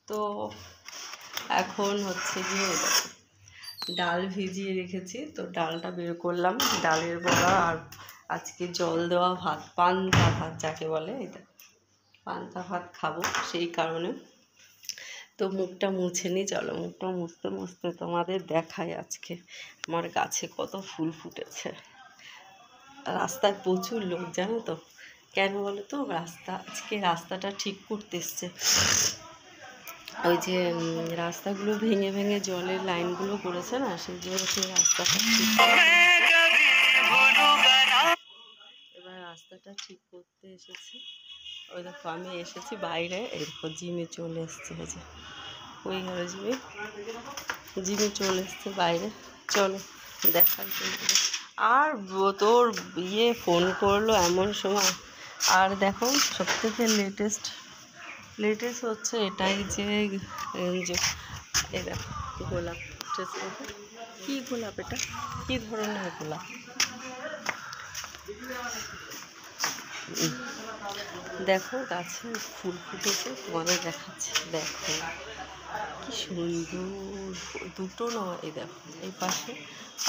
তো এখন হচ্ছে গিয়ে ডাল ভিজিয়ে রেখেছি, তো ডালটা বের করলাম, ডালের বড়া আর আজকে জল দেওয়া ভাত, পান্তা ভাত যাকে বলে, এটা পান্তা ভাত খাবো সেই কারণে। তো মুখটা মুছে নিই, চলো মুখটা মুছতে মুছতে তোমাদের দেখাই আজকে আমার গাছে কত ফুল ফুটেছে। রাস্তায় প্রচুর লোক, জানো তো কেন বলো তো, আজকে রাস্তাটা ঠিক করতে এসছে। ওই যে রাস্তাগুলো ভেঙে ভেঙে জলের লাইনগুলো করেছে না, সেই জন্য সেই রাস্তাটা ঠিক, এবার রাস্তাটা ঠিক করতে এসেছে। ওই দেখো আমি এসেছি বাইরে, এরপর জিমে চলে এসছে, ওই যে ওই ঘরে জিমে চলে এসছে বাইরে। চলো দেখার জন্য। আর তোর ফোন করলো এমন সময়। আর দেখো সবথেকে লেটেস্ট হচ্ছে এটাই যে এই দেখো গোলাপ উঠেছে। কী গোলাপ এটা, কী ধরনের গোলাপ, দেখো গাছে ফুল ফুটেছে, তোমাদের দেখাচ্ছি। দেখো কি সুন্দর, দুটো নয়, এই দেখো এই পাশে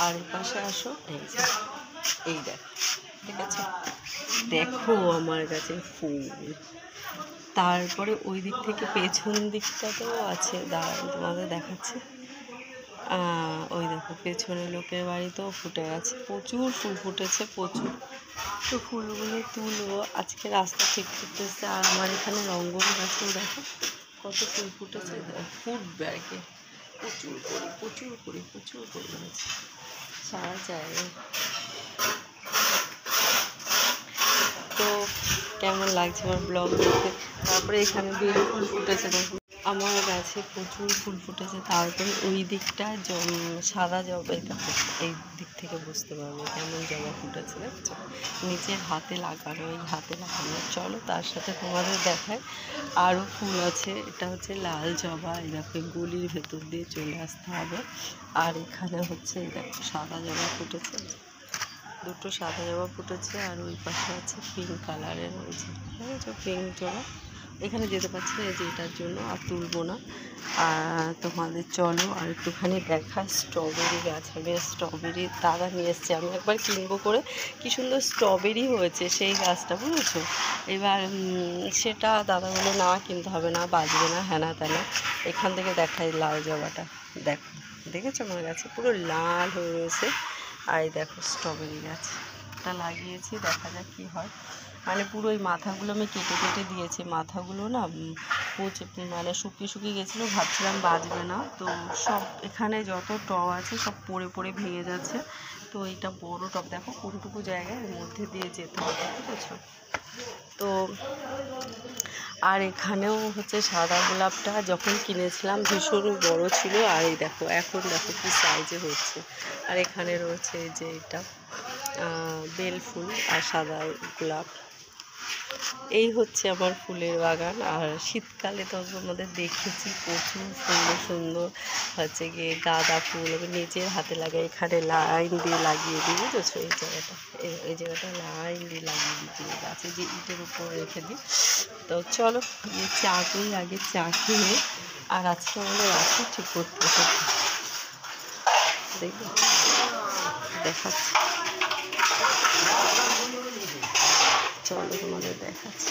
আর এই পাশে আসো, এই দেখো, ঠিক আছে, দেখো আমার গাছে ফুল। তারপরে ওই দিক থেকে পেছন দিকটাতেও আছে, দাঁড়ান তোমাদের দেখাচ্ছে। ওই দেখো পেছনে লোকের বাড়িতেও ফুটে গেছে, প্রচুর ফুল ফুটেছে, প্রচুর। তো ফুলগুলো তুলবো, আজকে রাস্তা ঠিক করতে এসছে। আর আমার এখানে রঙ্গন গাছেও দেখো কত ফুল ফুটেছে, ফুটবে আর কি, প্রচুর হয়েছে সারা জায়গায়। তো কেমন লাগছে আমার ব্লগ দেখতে। তারপরে এখানে বেল ফুল ফুটেছে, দেখো আমার গাছে প্রচুর ফুল ফুটেছে। তারপরে ওই দিকটা সাদা জবা, এই দিক থেকে বুঝতে পারবো কেমন জবা ফুটেছে, দেখছো, নিজের হাতে লাগানো, এই হাতে লাগানো। চলো তার সাথে তোমাদের দেখায় আরও ফুল আছে। এটা হচ্ছে লাল জবা, এই দেখো গলির ভেতর দিয়ে চলে আসতে হবে। আর এখানে হচ্ছে এই দেখো সাদা জবা ফুটেছে, দুটো সাদা জবা ফুটেছে। আর ওই পাশে আছে পিঙ্ক কালারের, ওই যে পিঙ্ক জবা। এখানে যেতে পারছি না, যে এটার জন্য আর তুলবো না। তোমাদের চলো আর একটুখানি দেখা স্ট্রবেরি গাছ। আমি স্ট্রবেরি দাদা নিয়ে এসছে, আমি একবার কিনবো করে, কি সুন্দর স্ট্রবেরি হয়েছে সেই গাছটা, বুঝেছো। এবার সেটা দাদা বলে না কিনতে হবে না, বাজবে না, হ্যানা ত্যানা। এখান থেকে দেখাই লাল জবাটা, দেখেছো আমার গাছে পুরো লাল হয়ে রয়েছে। আর এই দেখো স্ট্রবেরি গাছটা লাগিয়েছি, দেখা যাক কী হয়। মানে পুরো ওই মাথাগুলো আমি কেটে দিয়েছি, মাথাগুলো না মানে শুকিয়ে গেছিলো, ভাবছিলাম বাজবে না। তো সব এখানে যত টব আছে সব পড়ে ভেঙে যাচ্ছে। তো এইটা বড় টব, দেখো কোনটুকু জায়গায় এর মধ্যে দিয়ে যেতে হবে, ঠিক আছে। তো আর এখানেও হচ্ছে সাদা গোলাপটা যখন কিনেছিলাম ভীষণ বড় ছিল। আর এই দেখো এখন দেখো কি সাইজে হচ্ছে। আর এখানে রয়েছে যে এটা বেল ফুল আর সাদা গোলাপ। এই হচ্ছে আমার ফুলের বাগান। আর শীতকালে তো আমাদের দেখেছি প্রচুর সুন্দর হচ্ছে গিয়ে গাঁদা ফুল, আমি নিজের হাতে লাগাই, এখানে লাইন দিয়ে লাগিয়ে দিই, বুঝেছো, এই জায়গাটা লাইন দিয়ে লাগিয়ে দিই, গাছে যে ইটের উপর রেখে দিই। তো চলো গিয়ে চা করি, আগে চা খেয়ে। আর আজকে আমাদের রাস্তা ঠিক করতে দেখবো, দেখাচ্ছি, চলো তোমাদের দেখাচ্ছি।